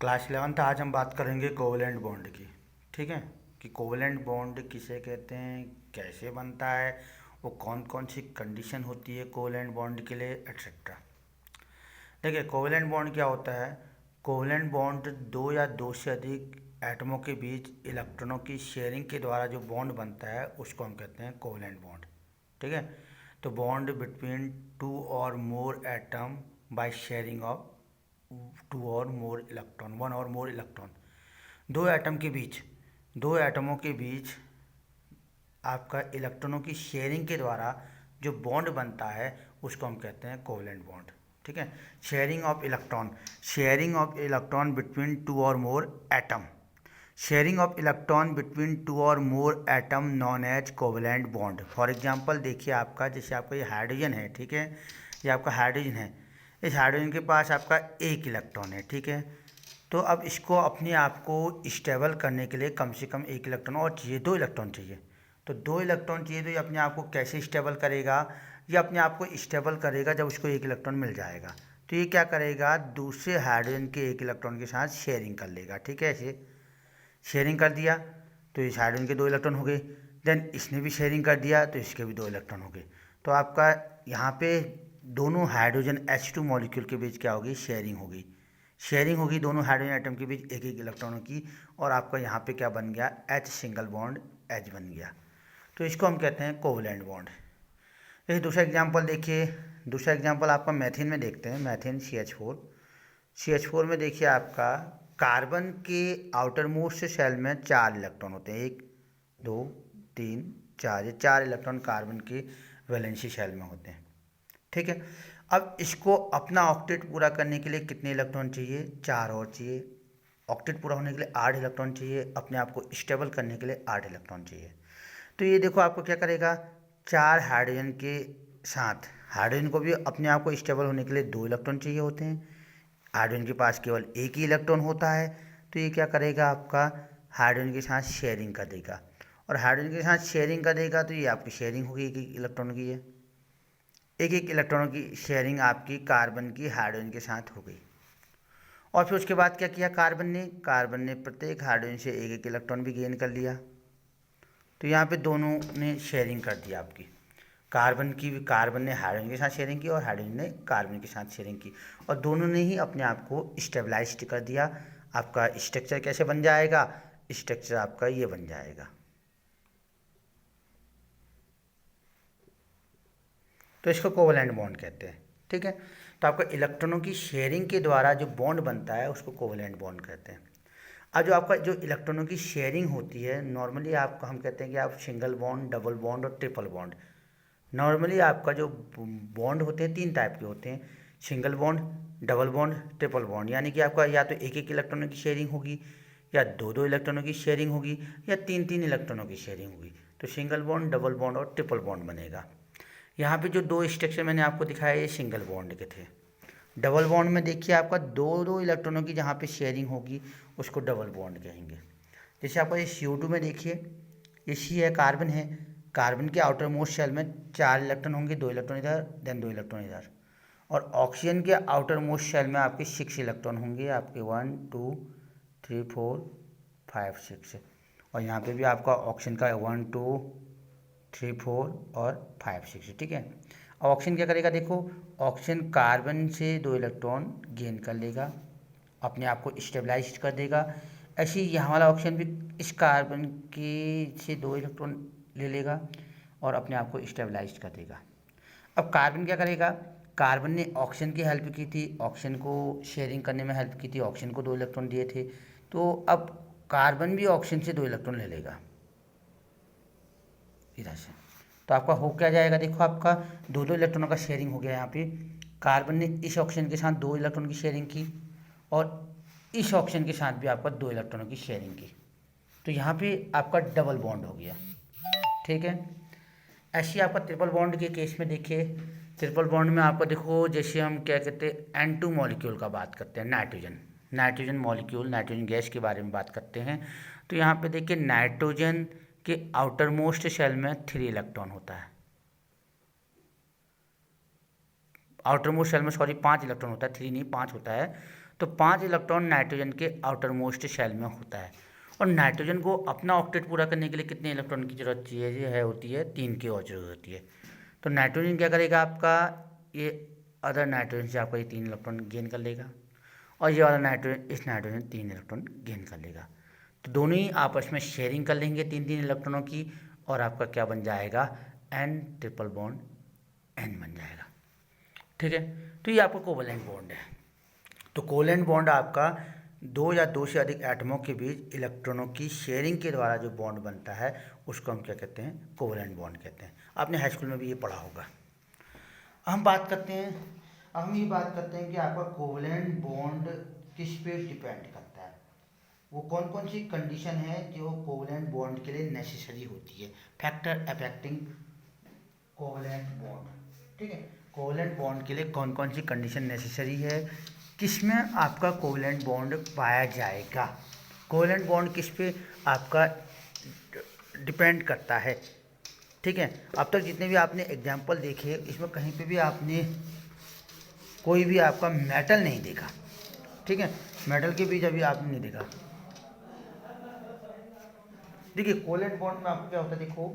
Class 11th आज हम बात करेंगे कोवलेंट बॉन्ड की। ठीक है, कि कोवलेंट बॉन्ड किसे कहते हैं, कैसे बनता है, वो कौन कौन सी कंडीशन होती है कोवलेंट बॉन्ड के लिए, एट्सेट्रा। देखिए, कोवलेंट बॉन्ड क्या होता है। कोवलेंट बॉन्ड दो या दो से अधिक एटमों के बीच इलेक्ट्रॉनों की शेयरिंग के द्वारा जो बॉन्ड बनता है उसको हम कहते हैं कोवलेंट बॉन्ड। ठीक है, तो बॉन्ड बिटवीन टू और more atom by sharing of two और मोर इलेक्ट्रॉन, वन और मोर इलेक्ट्रॉन। दो एटमों के बीच आपका इलेक्ट्रॉनों की शेयरिंग के द्वारा जो बॉन्ड बनता है उसको हम कहते हैं कोवलेंट बॉन्ड। ठीक है, sharing of electron between two और more atom, sharing of electron between two और more atom known as covalent bond. For example देखिए, आपका जैसे आपका ये हाइड्रोजन है, ठीक है, ये आपका हाइड्रोजन है। इस हाइड्रोजन के पास आपका एक इलेक्ट्रॉन है, ठीक है। तो अब इसको अपने आप को स्टेबल करने के लिए कम से कम एक इलेक्ट्रॉन और चाहिए, दो इलेक्ट्रॉन चाहिए। तो दो इलेक्ट्रॉन चाहिए, तो ये अपने आप को कैसे स्टेबल करेगा, ये अपने आप को स्टेबल करेगा जब उसको एक इलेक्ट्रॉन मिल जाएगा। तो ये क्या करेगा, दूसरे हाइड्रोजन के एक इलेक्ट्रॉन के साथ शेयरिंग कर लेगा। ठीक है, ऐसे शेयरिंग कर दिया तो इस हाइड्रोजन के दो इलेक्ट्रॉन हो गए। देन इसने भी शेयरिंग कर दिया तो इसके भी दो इलेक्ट्रॉन हो गए। तो आपका यहाँ पे दोनों हाइड्रोजन H2 मॉलिक्यूल के बीच क्या होगी, शेयरिंग होगी दोनों हाइड्रोजन एटम के बीच एक एक इलेक्ट्रॉनों की। और आपका यहाँ पे क्या बन गया, H सिंगल बॉन्ड H बन गया। तो इसको हम कहते हैं कोवलेंट बॉन्ड। जैसे दूसरा एग्जांपल देखिए, दूसरा एग्जांपल आपका मैथिन में देखते हैं। मैथिन CH4 में देखिए, आपका कार्बन के आउटर मोस्ट शेल में 4 इलेक्ट्रॉन होते हैं, 1 2 3 4, ये 4 इलेक्ट्रॉन कार्बन के वैलेंसी शेल में होते हैं। ठीक है, अब इसको अपना ऑक्टेट पूरा करने के लिए कितने इलेक्ट्रॉन चाहिए, 4 और चाहिए। ऑक्टेट पूरा होने के लिए 8 इलेक्ट्रॉन चाहिए, अपने आप को स्टेबल करने के लिए 8 इलेक्ट्रॉन चाहिए। तो ये देखो आपको क्या करेगा, 4 हाइड्रोजन के साथ हाइड्रोजन को भी अपने आप को स्टेबल होने के लिए 2 इलेक्ट्रॉन चाहिए होते हैं। हाइड्रोजन के पास केवल एक ही इलेक्ट्रॉन होता है, तो ये क्या करेगा, आपका हाइड्रोजन के साथ शेयरिंग कर देगा। और हाइड्रोजन के साथ शेयरिंग कर देगा तो ये आपकी शेयरिंग होगी एक एक इलेक्ट्रॉन की, है एक एक इलेक्ट्रॉनों की शेयरिंग आपकी कार्बन की हाइड्रोजन के साथ हो गई। और फिर उसके बाद क्या किया, कार्बन ने प्रत्येक हाइड्रोजन से एक एक इलेक्ट्रॉन भी गेन कर लिया। तो यहाँ पे दोनों ने शेयरिंग कर दिया आपकी, कार्बन ने हाइड्रोजन के साथ शेयरिंग की और हाइड्रोजन ने कार्बन के साथ शेयरिंग की, और दोनों ने ही अपने आप को स्टेबलाइज्ड कर दिया। आपका स्ट्रक्चर कैसे बन जाएगा, स्ट्रक्चर आपका ये बन जाएगा। तो इसको कोवलेंट बॉन्ड कहते हैं। ठीक है, तो आपका इलेक्ट्रॉनों की शेयरिंग के द्वारा जो बॉन्ड बनता है उसको कोवलेंट बॉन्ड कहते हैं। अब जो आपका जो इलेक्ट्रॉनों की शेयरिंग होती है, नॉर्मली आपको हम कहते हैं कि आप सिंगल बॉन्ड, डबल बॉन्ड और ट्रिपल बॉन्ड। नॉर्मली आपका जो बॉन्ड होते हैं 3 टाइप के होते हैं, single bond, double bond, triple bond. यानी कि आपका या तो एक एक इलेक्ट्रॉनों की शेयरिंग होगी, या दो दो इलेक्ट्रॉनों की शेयरिंग होगी, या तीन तीन इलेक्ट्रॉनों की शेयरिंग होगी। तो सिंगल बॉन्ड, डबल बॉन्ड और ट्रिपल बॉन्ड बनेगा। यहाँ पे जो दो स्ट्रक्चर मैंने आपको दिखाया ये सिंगल बॉन्ड के थे। डबल बॉन्ड में देखिए, आपका दो दो इलेक्ट्रॉनों की जहाँ पे शेयरिंग होगी उसको डबल बॉन्ड कहेंगे। जैसे आपका ये CO2 में देखिए, ये C है, कार्बन है, कार्बन के आउटर मोस्ट शेल में 4 इलेक्ट्रॉन होंगे, 2 इलेक्ट्रॉन इधर, देन 2 इलेक्ट्रॉन इधर। और ऑक्सीजन के आउटर मोस्ट शेल में आपके 6 इलेक्ट्रॉन होंगे, आपके 1 2 3 4 5 6। और यहाँ पे भी आपका ऑक्सीजन का 1 2 3 4 और 5 6। ठीक है, अब ऑक्सीजन क्या करेगा, देखो ऑक्सीजन कार्बन से 2 इलेक्ट्रॉन गेन कर लेगा, अपने आप को स्टेबलाइज कर देगा। ऐसे ही यहाँ वाला ऑक्सीजन भी इस कार्बन के से 2 इलेक्ट्रॉन ले लेगा और अपने आप को स्टेबलाइज कर देगा। अब कार्बन क्या करेगा, कार्बन ने ऑक्सीजन की हेल्प की थी, ऑक्सीजन को शेयरिंग करने में हेल्प की थी, ऑक्सीजन को 2 इलेक्ट्रॉन दिए थे। तो अब कार्बन भी ऑक्सीजन से 2 इलेक्ट्रॉन ले लेगा इधर से। तो आपका हो क्या जाएगा, देखो आपका दो दो इलेक्ट्रॉनों का शेयरिंग हो गया। यहाँ पे कार्बन ने इस ऑक्सीजन के साथ 2 इलेक्ट्रॉन की शेयरिंग की और इस ऑक्सीजन के साथ भी आपका 2 इलेक्ट्रॉनों की शेयरिंग की। तो यहाँ पे आपका डबल बॉन्ड हो गया। ठीक है, ऐसे ही आपका ट्रिपल बॉन्ड के केस में देखिए, ट्रिपल बॉन्ड में आपको देखो, जैसे हम क्या कहते हैं N2 मॉलिक्यूल का बात करते हैं, नाइट्रोजन मॉलिक्यूल, नाइट्रोजन गैस के बारे में बात करते हैं। तो यहाँ पे देखिए, नाइट्रोजन के आउटर मोस्ट शेल में 3 इलेक्ट्रॉन होता है, आउटर मोस्ट शेल में 5 इलेक्ट्रॉन होता है, 3 नहीं 5 होता है। तो 5 इलेक्ट्रॉन नाइट्रोजन के आउटर मोस्ट शेल में होता है, और नाइट्रोजन को अपना ऑक्टेट पूरा करने के लिए कितने इलेक्ट्रॉन की जरूरत चाहिए है होती है, 3 की और जरूरत होती है। तो नाइट्रोजन क्या करेगा आपका, ये अदर नाइट्रोजन से आपका ये 3 इलेक्ट्रॉन गेन कर लेगा, और ये वाला नाइट्रोजन इस नाइट्रोजन 3 इलेक्ट्रॉन गेन कर लेगा। तो दोनों ही आपस में शेयरिंग कर लेंगे 3-3 इलेक्ट्रॉनों की, और आपका क्या बन जाएगा, N ट्रिपल बॉन्ड N बन जाएगा। ठीक है, तो ये आपका कोवलेंट बॉन्ड है। तो कोवलेंट बॉन्ड आपका 2 या 2 से अधिक एटमों के बीच इलेक्ट्रॉनों की शेयरिंग के द्वारा जो बॉन्ड बनता है उसको हम क्या कहते हैं, कोवलेंट बॉन्ड कहते हैं। आपने हाई स्कूल में भी ये पढ़ा होगा। अब हम बात करते हैं, ये बात करते हैं कि आपका कोवलेंट बॉन्ड किस पे डिपेंड करता है, वो कौन कौन सी कंडीशन है जो कोवलेंट बॉन्ड के लिए नेसेसरी होती है। फैक्टर अफेक्टिंग कोवलेंट बॉन्ड, ठीक है, कोवलेंट बॉन्ड के लिए कौन कौन सी कंडीशन नेसेसरी है, किसमें आपका कोवलेंट बॉन्ड पाया जाएगा, कोवलेंट बॉन्ड किस पे आपका डिपेंड करता है। ठीक है, अब तक जितने भी आपने एग्जाम्पल देखे इसमें कहीं पे भी आपने कोई भी आपका मेटल नहीं देखा। ठीक है, मेटल के बीच अभी आपने नहीं देखा। देखिए कोवलेंट बॉन्ड में आपको क्या होता है, देखो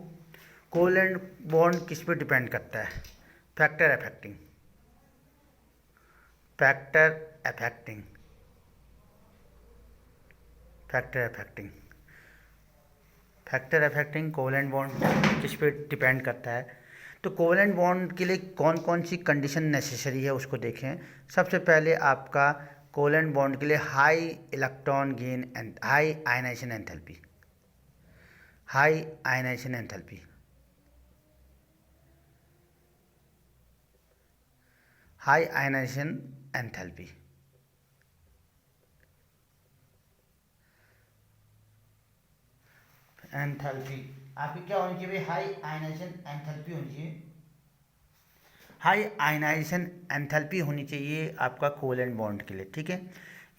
कोवलेंट बॉन्ड किस पे डिपेंड करता है, factor affecting, factor affecting, factor affecting, factor affecting covalent bond किस पे डिपेंड करता है। तो कोवलेंट बॉन्ड के लिए कौन कौन सी कंडीशन नेसेसरी है उसको देखें। सबसे पहले आपका कोवलेंट बॉन्ड के लिए high electron gain and high ionisation enthalpy, high ionisation enthalpy, high ionisation enthalpy, enthalpy आपकी क्या होनी चाहिए, हाई आयनाइजेशन एंथैल्पी होनी चाहिए, हाई आयनाइजेशन एंथैल्पी होनी चाहिए आपका कोवलेंट बॉन्ड के लिए। ठीक है,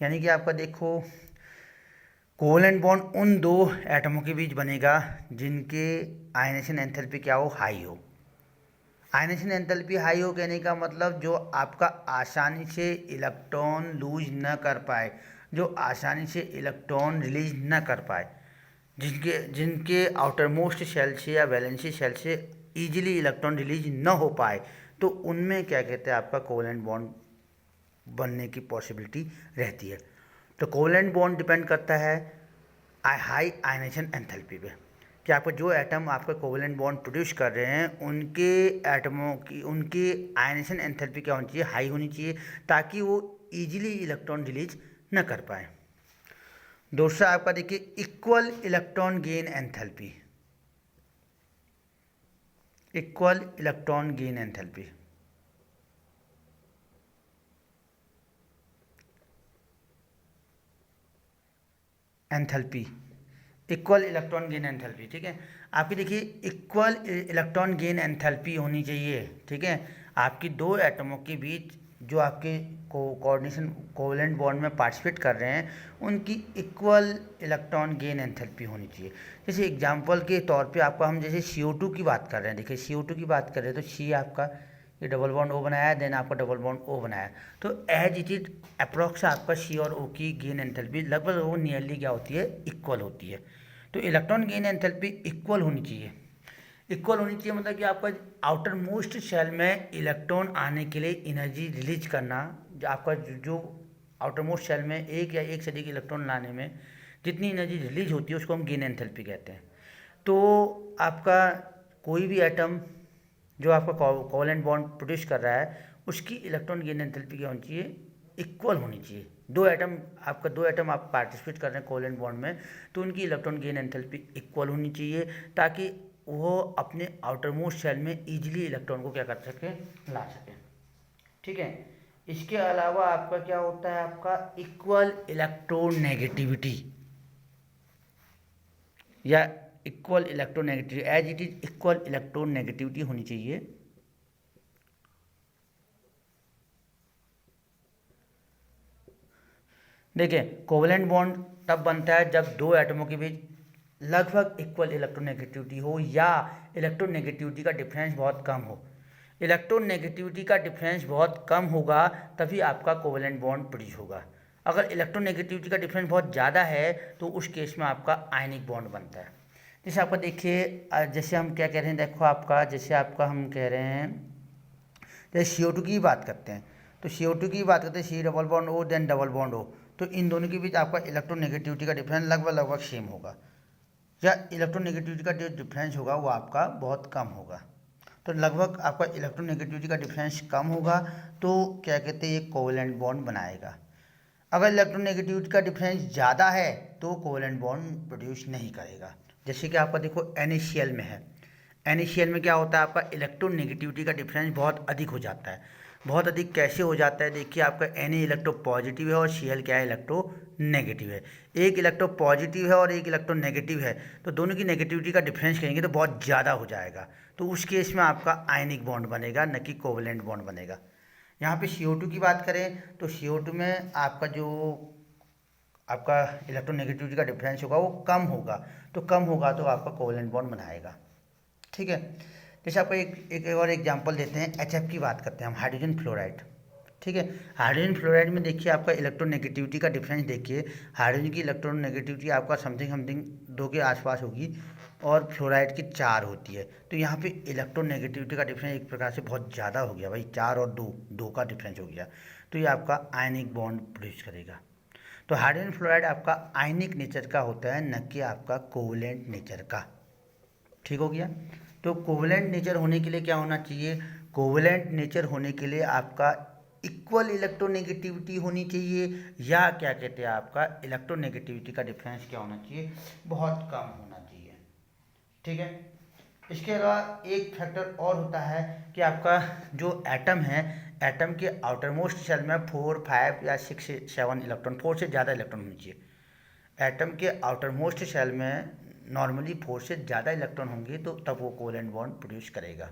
यानी कि आपका देखो कोवलेंट बॉन्ड उन 2 एटमों के बीच बनेगा जिनके आयनाइजेशन एंथैल्पी क्या हो, हाई हो। आयनाइजेशन एंथैल्पी हाई हो कहने का मतलब जो आपका आसानी से इलेक्ट्रॉन लूज न कर पाए, जो आसानी से इलेक्ट्रॉन रिलीज न कर पाए, जिनके जिनके आउटर मोस्ट शेल से या वैलेंसी शेल से इजीली इलेक्ट्रॉन रिलीज न हो पाए, तो उनमें क्या कहते हैं आपका कोवलेंट बॉन्ड बनने की पॉसिबिलिटी रहती है। तो कोवलेंट बॉन्ड डिपेंड करता है हाई आयनाइजेशन एंथैल्पी पे, कि आपका जो एटम आपका कोवलेंट बॉन्ड प्रोड्यूस कर रहे हैं उनके एटमों की उनकी आयनाइजेशन एंथैल्पी क्या होनी चाहिए, हाई होनी चाहिए, ताकि वो इजीली इलेक्ट्रॉन रिलीज न कर पाए। दूसरा आपका देखिए equal electron gain enthalpy, equal electron gain enthalpy, enthalpy, equal electron gain enthalpy. ठीक है, आपकी देखिए इक्वल इलेक्ट्रॉन गेन एंथैल्पी होनी चाहिए। ठीक है, आपकी 2 एटमों के बीच जो आपके कोऑर्डिनेशन कोवलेंट बॉन्ड में पार्टिसिपेट कर रहे हैं उनकी इक्वल इलेक्ट्रॉन गेन एंथैल्पी होनी चाहिए। जैसे एग्जांपल के तौर पे आपको हम जैसे CO2 की बात कर रहे हैं, देखिए CO2 की बात कर रहे हैं तो C आपका ये डबल बॉन्ड O बनाया, देन आपका डबल बॉन्ड O बनाया, तो एज इट इज अप्रॉक्स आपका C और O की गेन एंथैल्पी लगभग वो नियरली क्या होती है, इक्वल होती है। तो इलेक्ट्रॉन गेन एंथैल्पी इक्वल होनी चाहिए, इक्वल होनी चाहिए मतलब कि आपका आउटर मोस्ट शेल में इलेक्ट्रॉन आने के लिए एनर्जी रिलीज करना, आपका जो आउटर मोस्ट शेल में एक या एक से अधिक इलेक्ट्रॉन लाने में जितनी एनर्जी रिलीज होती है उसको हम गेन एंथैल्पी कहते हैं। तो आपका कोई भी एटम जो आपका कोवलेंट बॉन्ड प्रोड्यूस कर रहा है उसकी इलेक्ट्रॉन गेन एंथैल्पी क्या होनी चाहिए, इक्वल होनी चाहिए। 2 एटम आप पार्टिसिपेट कर रहे हैं कोवलेंट बॉन्ड में, तो उनकी इलेक्ट्रॉन गेन एंथैल्पी इक्वल होनी चाहिए, ताकि वो अपने आउटर मोस्ट शेल में इजीली इलेक्ट्रॉन को क्या कर सके, ला सके। ठीक है, इसके अलावा आपका क्या होता है, आपका इक्वल इलेक्ट्रोनेगेटिविटी या equal electronegativity, as it is equal electronegativity होनी चाहिए। देखिए कोवलेंट बॉन्ड तब बनता है जब 2 एटमों के बीच लगभग इक्वल इलेक्ट्रोनेगेटिविटी हो या इलेक्ट्रोनेगेटिविटी का डिफरेंस बहुत कम हो। इलेक्ट्रोनेगेटिविटी का डिफरेंस बहुत कम होगा तभी आपका कोवलेंट बॉन्ड प्रोड्यूस होगा। अगर इलेक्ट्रोनेगेटिविटी का डिफरेंस बहुत ज़्यादा है तो उस केस में आपका आयनिक बॉन्ड बनता है। जैसे आपका देखिए, जैसे हम क्या कह रहे हैं, देखो आपका जैसे आपका हम कह रहे हैं, जैसे CO2 की बात करते हैं, तो CO2 की बात करते हैं, C double bond O then double bond O, तो इन दोनों के बीच आपका इलेक्ट्रोनेगेटिविटी का डिफरेंस लगभग सेम होगा, या इलेक्ट्रोनेगेटिविटी का जो डिफरेंस होगा वो आपका बहुत कम होगा। तो लगभग आपका इलेक्ट्रोनेगेटिविटी का डिफरेंस कम होगा तो क्या कहते हैं, ये कोवेलेंट बॉन्ड बनाएगा। अगर इलेक्ट्रोनेगेटिविटी का डिफरेंस ज़्यादा है तो कोवेलेंट बॉन्ड प्रोड्यूस नहीं करेगा। जैसे कि आपका देखो NaCl में है, NaCl में क्या होता है, आपका इलेक्ट्रोनेगेटिविटी का डिफरेंस बहुत अधिक हो जाता है। बहुत अधिक कैसे हो जाता है, देखिए आपका Na इलेक्ट्रो पॉजिटिव है और Cl क्या है, इलेक्ट्रो नेगेटिव है। एक इलेक्ट्रो पॉजिटिव है और एक इलेक्ट्रो नेगेटिव है, तो दोनों की नेगेटिविटी का डिफरेंस करेंगे तो बहुत ज़्यादा हो जाएगा, तो उस केस में आपका आयनिक बॉन्ड बनेगा, न कि कोवेलेंट बॉन्ड बनेगा। यहाँ पे CO2 की बात करें तो CO2 में आपका जो आपका इलेक्ट्रोनेगेटिविटी का डिफरेंस होगा वो कम होगा, तो कम होगा तो आपका कोवेलेंट बॉन्ड बनाएगा। ठीक है, जैसे आपको एक और एग्जांपल देते हैं, HF की बात करते हैं हम, हाइड्रोजन फ्लोराइड। ठीक है, हाइड्रोजन फ्लोराइड में देखिए आपका इलेक्ट्रोनेगेटिविटी का डिफरेंस देखिए, हाइड्रोजन की इलेक्ट्रोनेगेटिविटी आपका समथिंग 2 के आसपास होगी और फ्लोराइड की 4 होती है, तो यहाँ पे इलेक्ट्रोनेगेटिविटी का डिफरेंस एक प्रकार से बहुत ज़्यादा हो गया भाई, 4 और 2 का डिफरेंस हो गया, तो ये आपका आयनिक बॉन्ड प्रोड्यूस करेगा। तो हाइड्रोजन फ्लोराइड आपका आयनिक नेचर का होता है, न कि आपका कोवेलेंट नेचर का। ठीक हो गया। तो कोवेलेंट नेचर होने के लिए क्या होना चाहिए, कोवेलेंट नेचर होने के लिए आपका इक्वल इलेक्ट्रोनेगेटिविटी होनी चाहिए, या क्या कहते हैं आपका इलेक्ट्रोनेगेटिविटी का डिफरेंस क्या होना चाहिए, बहुत कम होना चाहिए। ठीक है, इसके अलावा एक फैक्टर और होता है कि आपका जो एटम है, एटम के आउटर मोस्ट शेल में 4, 5 या 6, 7 इलेक्ट्रॉन, 4 से ज़्यादा इलेक्ट्रॉन होने चाहिए। एटम के आउटर मोस्ट शेल में नॉर्मली 4 से ज़्यादा इलेक्ट्रॉन होंगे तो तब वो कोवेलेंट बॉन्ड प्रोड्यूस करेगा।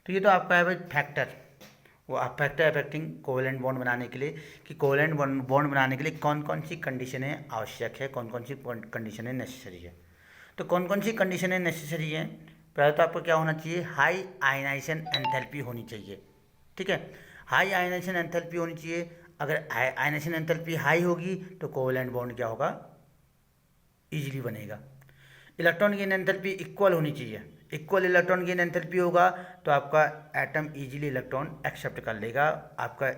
तो ये तो आपका है भाई फैक्टर, वो फैक्टर अफेक्टिंग कोवेलेंट बॉन्ड बनाने के लिए, कि कोवेलेंट बॉन्ड बनाने के लिए कौन कौन सी कंडीशनें आवश्यक है, कौन कौन सी कंडीशनें नेसेसरी है। तो कौन कौन सी कंडीशनें नेसेसरी हैं, पहले तो आपको क्या होना चाहिए, हाई आयनाइजेशन एंथैल्पी होनी चाहिए। ठीक है, हाई आयनाइजेशन एंथैल्पी होनी चाहिए। अगर आयनाइजेशन एंथैल्पी हाई होगी तो कोवेलेंट बॉन्ड क्या होगा, ईजिली बनेगा। इलेक्ट्रॉन गेन एंथैल्पी इक्वल होनी चाहिए, इक्वल इलेक्ट्रॉन गेन एंथैल्पी होगा तो आपका एटम इजीली इलेक्ट्रॉन एक्सेप्ट कर लेगा, आपका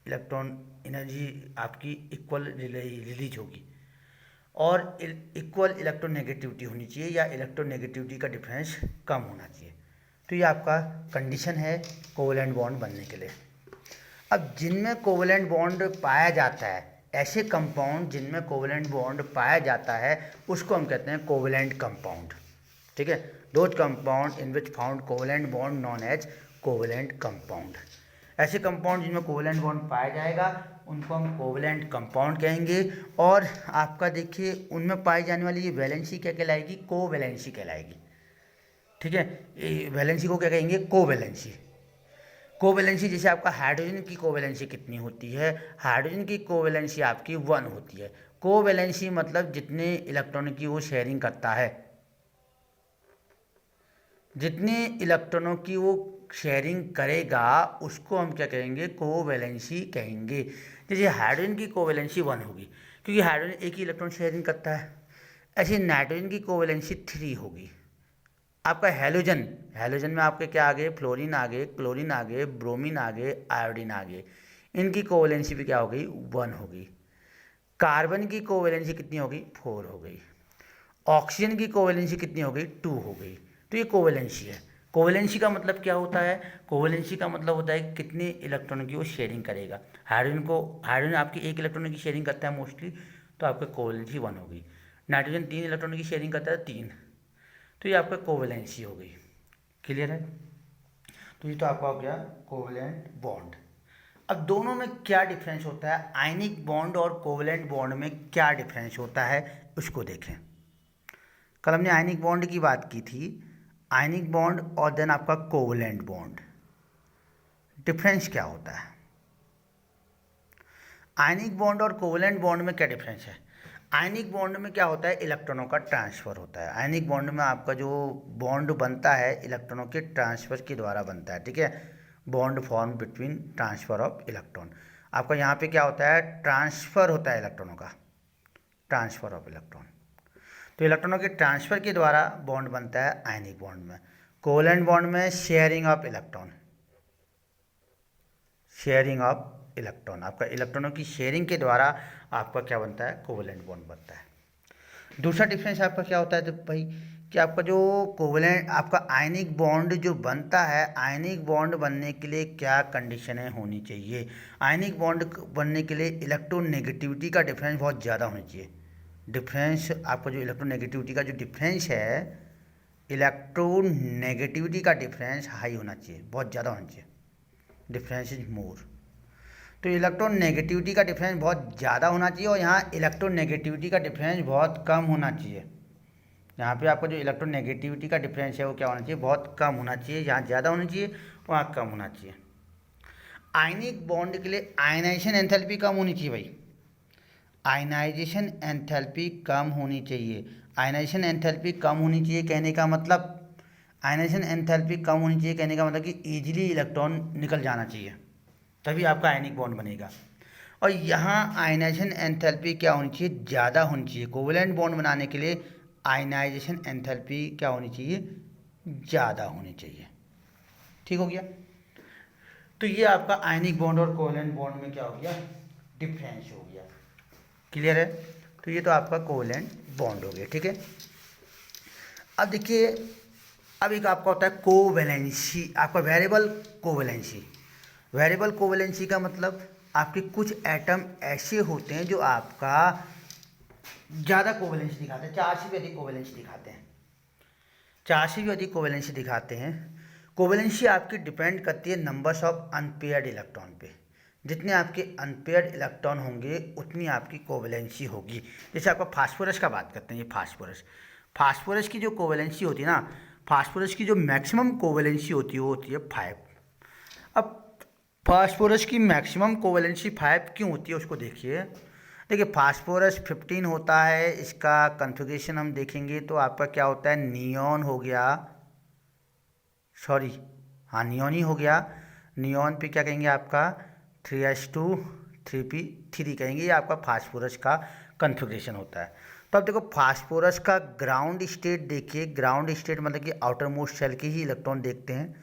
इलेक्ट्रॉन एनर्जी आपकी इक्वल रिलीज होगी। और इक्वल इलेक्ट्रोनेगेटिविटी होनी चाहिए, या इलेक्ट्रोनेगेटिविटी का डिफरेंस कम होना चाहिए। तो ये आपका कंडीशन है कोवेलेंट बॉन्ड बनने के लिए। अब जिनमें कोवेलेंट बॉन्ड पाया जाता है, ऐसे कंपाउंड जिनमें कोवेलेंट बॉन्ड पाया जाता है उसको हम कहते हैं कोवेलेंट कंपाउंड। ठीक है, those compound in which found covalent bond known as covalent compound. ऐसे कंपाउंड जिनमें कोवेलेंट बॉन्ड पाया जाएगा उनको हम कोवेलेंट कंपाउंड कहेंगे। और आपका देखिए उनमें पाई जाने वाली ये वैलेंसी क्या कहलाएगी, कोवैलेंसी कहलाएगी। ठीक है, वैलेंसी को क्या कहेंगे, कोवैलेंसी। कोवैलेंसी जैसे आपका हाइड्रोजन की कोवैलेंसी कितनी होती है, हाइड्रोजन की कोवैलेंसी आपकी 1 होती है। कोवैलेंसी मतलब जितने इलेक्ट्रॉन की वो शेयरिंग करता है, जितने इलेक्ट्रॉनों की वो शेयरिंग करेगा उसको हम क्या कहेंगे, कोवैलेंसी कहेंगे। जैसे हाइड्रोजन की कोवैलेंसी 1 होगी क्योंकि हाइड्रोजन एक ही इलेक्ट्रॉन शेयरिंग करता है, ऐसे नाइट्रोजन की कोवैलेंसी 3 होगी। आपका हैलोजन, हैलोजन में आपके क्या आ गए, फ्लोरीन आ गए, क्लोरीन आ गए, ब्रोमीन आ गए, आयोडीन आ गए, इनकी कोवैलेंसी भी क्या हो गई, 1 हो गई। कार्बन की कोवैलेंसी कितनी हो गई, 4 हो गई। ऑक्सीजन की कोवैलेंसी कितनी हो गई, 2 हो गई। तो ये कोवैलेंसी है। कोवैलेंसी का मतलब क्या होता है, कोवैलेंसी का मतलब होता है कितने इलेक्ट्रॉनों की वो शेयरिंग करेगा। हाइड्रोजन आपकी एक इलेक्ट्रॉन की शेयरिंग करता है मोस्टली, तो आपका कोवैलेंसी 1 हो गई। नाइट्रोजन 3 इलेक्ट्रॉनों की शेयरिंग करता है, 3, तो ये आपका कोवैलेंसी हो गई। क्लियर है, तो ये तो आपका हो गया कोवैलेंट बॉन्ड। अब दोनों में क्या डिफरेंस होता है, आयनिक बॉन्ड और कोवैलेंट बॉन्ड में क्या डिफरेंस होता है उसको देखें। कल हमने आयनिक बॉन्ड की बात की थी, आयनिक बॉन्ड और देन आपका कोवैलेंट बॉन्ड, डिफरेंस क्या होता है। आयनिक बॉन्ड और कोवैलेंट बॉन्ड में क्या डिफरेंस है। आयनिक बॉन्ड में क्या होता है, इलेक्ट्रॉनों का ट्रांसफ़र होता है। आयनिक बॉन्ड में आपका जो बॉन्ड बनता है इलेक्ट्रॉनों के ट्रांसफ़र के द्वारा बनता है। ठीक है, bond form between transfer of electron. आपका यहाँ पे क्या होता है, ट्रांसफ़र होता है इलेक्ट्रॉनों का, ट्रांसफ़र ऑफ इलेक्ट्रॉन। तो इलेक्ट्रॉनों के ट्रांसफ़र के द्वारा बॉन्ड बनता है आयनिक बॉन्ड में। कोवैलेंट बॉन्ड में sharing of electron, sharing of electron, आपका इलेक्ट्रॉनों की शेयरिंग के द्वारा आपका क्या बनता है, कोवैलेंट बॉन्ड बनता है। दूसरा डिफरेंस आपका क्या होता है तो भाई कि आपका जो कोवैलेंट आपका आयनिक बॉन्ड जो बनता है, आयनिक बॉन्ड बनने के लिए क्या कंडीशनें होनी चाहिए। आयनिक बॉन्ड बनने के लिए इलेक्ट्रोनेगेटिविटी का डिफरेंस बहुत ज़्यादा होना चाहिए। डिफरेंस आपका जो इलेक्ट्रोनेगेटिविटी का जो डिफरेंस है, इलेक्ट्रोनेगेटिविटी का डिफरेंस हाई होना चाहिए, बहुत ज़्यादा होना चाहिए, डिफरेंस इज मोर। तो इलेक्ट्रॉन नेगेटिविटी का डिफरेंस बहुत ज़्यादा होना चाहिए और यहाँ इलेक्ट्रॉन नेगेटिविटी का डिफरेंस बहुत कम होना चाहिए। यहाँ पे आपका जो इलेक्ट्रॉन नेगेटिविटी का डिफरेंस है वो क्या होना चाहिए, बहुत कम होना चाहिए। यहाँ ज़्यादा होना चाहिए, वहाँ कम होना चाहिए। आयनिक बॉन्ड के लिए आयनाइजेशन एंथैल्पी कम होनी चाहिए भाई, आयनाइजेशन एंथैल्पी कम होनी चाहिए। आयनाइजेशन एंथैल्पी कम होनी चाहिए कहने का मतलब, आयनाइजेशन एंथैल्पी कम होनी चाहिए कहने का मतलब कि ईजिली इलेक्ट्रॉन निकल जाना चाहिए, तभी आपका आयनिक बॉन्ड बनेगा। और यहाँ आयनाइजेशन एंथैल्पी क्या होनी चाहिए, ज़्यादा होनी चाहिए। कोवैलेंट बॉन्ड बनाने के लिए आयनाइजेशन एंथैल्पी क्या होनी चाहिए, ज़्यादा होनी चाहिए। ठीक हो गया। तो ये आपका आयनिक बॉन्ड और कोवैलेंट बॉन्ड में क्या हो गया, डिफरेंस हो गया। क्लियर है। तो ये तो आपका कोवैलेंट बॉन्ड हो गया। ठीक है। अब देखिए, अब एक आपका होता है कोवैलेंसी, आपका वेरिएबल कोवैलेंसी। वेरिएबल कोवैलेंसी का मतलब आपके कुछ एटम ऐसे होते हैं जो आपका ज़्यादा कोवैलेंसी दिखाते हैं, 4 से भी अधिक कोवैलेंसी दिखाते हैं, 4 से भी अधिक कोवैलेंसी दिखाते हैं। कोवैलेंसी आपकी डिपेंड करती है नंबर्स ऑफ अनपेयर्ड इलेक्ट्रॉन पे। जितने आपके अनपेयर्ड इलेक्ट्रॉन होंगे उतनी आपकी कोवैलेंसी होगी। जैसे आपका फास्फोरस का बात करते हैं, ये फास्फोरस, फास्फोरस की जो कोवैलेंसी होती है ना, फास्फोरस की जो मैक्सिमम कोवैलेंसी होती है वो होती है 5। अब फास्फोरस की मैक्सिमम कोवैलेंसी 5 क्यों होती है उसको देखिए। देखिए फास्फोरस 15 होता है, इसका कॉन्फ़िगरेशन हम देखेंगे तो आपका क्या होता है, नियॉन हो गया, सॉरी हाँ नियॉन ही हो गया। नियॉन पे क्या कहेंगे आपका 3s2 3p3 कहेंगे, ये आपका फास्फोरस का कॉन्फ़िगरेशन होता है। तो अब देखो फास्फोरस का ग्राउंड स्टेट देखिए, ग्राउंड स्टेट मतलब कि आउटर मोस्ट शेल के ही इलेक्ट्रॉन देखते हैं,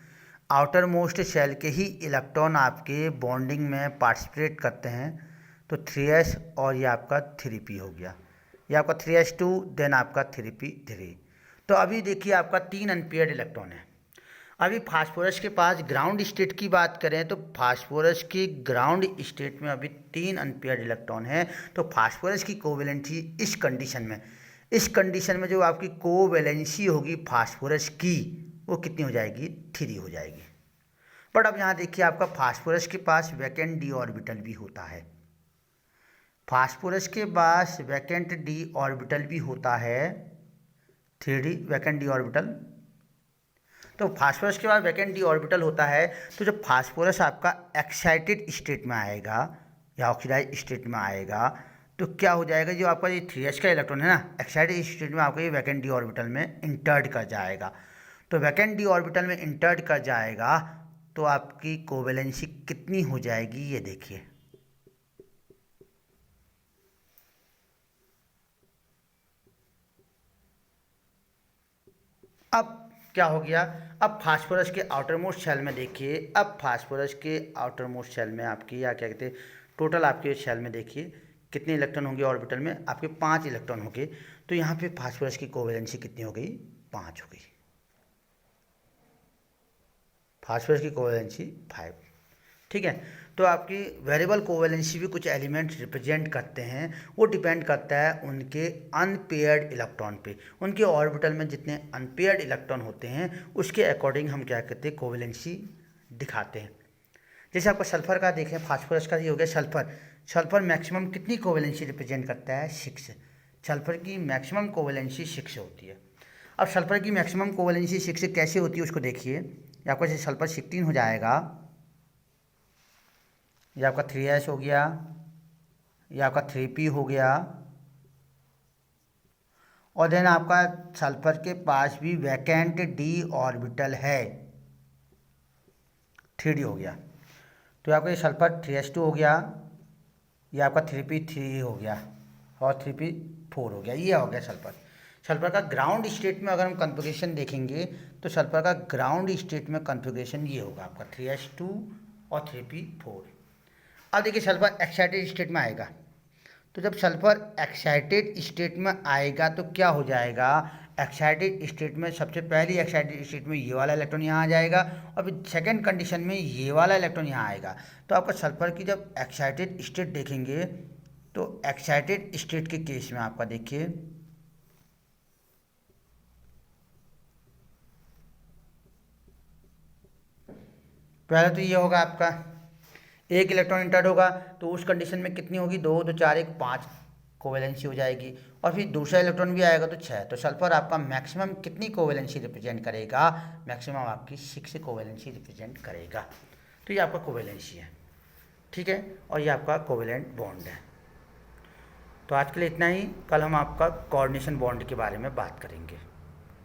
आउटर मोस्ट शेल के ही इलेक्ट्रॉन आपके बॉन्डिंग में पार्टिसिपेट करते हैं। तो 3s और ये आपका 3p हो गया, ये आपका 3s2 देन आपका 3p3। तो अभी देखिए आपका 3 अनपेयर्ड इलेक्ट्रॉन है। अभी फास्फोरस के पास ग्राउंड स्टेट की बात करें तो फास्फोरस की ग्राउंड स्टेट में अभी 3 अनपेयर्ड इलेक्ट्रॉन हैं। तो फास्फोरस की कोवैलेंसी इस कंडीशन में, इस कंडीशन में जो आपकी कोवैलेंसी होगी फास्फोरस की वो कितनी हो जाएगी, 3 हो जाएगी। बट अब यहाँ देखिए आपका फास्फोरस के पास वैकेंट डी ऑर्बिटल भी होता है, फास्फोरस के पास वैकेंट डी ऑर्बिटल भी होता है, 3d वैकेंट डी ऑर्बिटल। तो फास्फोरस के बाद वैकेंट डी ऑर्बिटल होता है, तो जब फास्फोरस आपका एक्साइटेड स्टेट में आएगा या ऑक्सीडाइज स्टेट में आएगा तो क्या हो जाएगा, जो आपका ये 3s का इलेक्ट्रॉन है ना, एक्साइटेड स्टेट में आपका ये वैकेंट डी ऑर्बिटल में इंटर्ड कर जाएगा। तो वैकेंट डी ऑर्बिटल में इंटर्ड कर जाएगा तो आपकी कोवैलेंसी कितनी हो जाएगी ये देखिए। अब क्या हो गया, अब फास्फोरस के आउटर मोस्ट शेल में देखिए, अब फास्फोरस के आउटर मोस्ट शेल में आपकी या क्या कहते हैं, टोटल आपके शेल में देखिए कितने इलेक्ट्रॉन होंगे ऑर्बिटल में, आपके 5 इलेक्ट्रॉन होंगे। तो यहाँ पे फास्फोरस की कोवैलेंसी कितनी हो गई, 5 हो गई, फास्फोरस की कोवैलेंसी 5। ठीक है। तो आपकी वेरिएबल कोवैलेंसी भी कुछ एलिमेंट रिप्रेजेंट करते हैं, वो डिपेंड करता है उनके अनपेयर्ड इलेक्ट्रॉन पे, उनके ऑर्बिटल में जितने अनपेयर्ड इलेक्ट्रॉन होते हैं उसके अकॉर्डिंग हम क्या कहते हैं, कोवैलेंसी दिखाते हैं। जैसे आपको सल्फर का देखें, फास्फोरस का ये हो गया सल्फर, सल्फर मैक्सिमम कितनी कोवैलेंसी रिप्रेजेंट करता है, 6। सल्फर की मैक्सिमम कोवैलेंसी 6 होती है। अब सल्फर की मैक्सिमम कोवैलेंसी 6 कैसे होती है उसको देखिए। आपका जैसे सल्फर 16 हो जाएगा, ये आपका 3s हो गया, ये आपका 3p हो गया, और देन आपका सल्फर के पास भी वैकेंट डी ऑर्बिटल है, 3d हो गया। तो आपका ये सल्फर 3s2 हो गया, ये आपका 3p3 हो गया और 3p4 हो गया, ये हो गया सल्फर। सल्फर का ग्राउंड स्टेट में अगर हम कॉन्फ़िगरेशन देखेंगे तो सल्फर का ग्राउंड स्टेट में कॉन्फ़िगरेशन ये होगा आपका 3s2 और 3p4। अब देखिए सल्फर एक्साइटेड स्टेट में आएगा, तो जब सल्फर एक्साइटेड स्टेट में आएगा तो क्या हो जाएगा, एक्साइटेड स्टेट में सबसे पहली एक्साइटेड स्टेट में ये वाला इलेक्ट्रॉन यहाँ आ जाएगा और फिर सेकेंड कंडीशन में ये वाला इलेक्ट्रॉन यहाँ आएगा। तो आपका सल्फर की जब एक्साइटेड स्टेट देखेंगे तो एक्साइटेड स्टेट के केस में आपका देखिए पहले तो ये होगा आपका एक इलेक्ट्रॉन इंटर्ड होगा, तो उस कंडीशन में कितनी होगी, 2 2 4 1 5 कोवेलेंसी हो जाएगी, और फिर दूसरा इलेक्ट्रॉन भी आएगा तो 6। तो सल्फर आपका मैक्सिमम कितनी कोवेलेंसी रिप्रेजेंट करेगा, मैक्सिमम आपकी 6 कोवेलेंसी रिप्रेजेंट करेगा। तो ये आपका कोवेलेंसी है, ठीक है, और ये आपका कोवेलेंट बॉन्ड है। तो आज के लिए इतना ही, कल हम आपका कोऑर्डिनेशन बॉन्ड के बारे में बात करेंगे।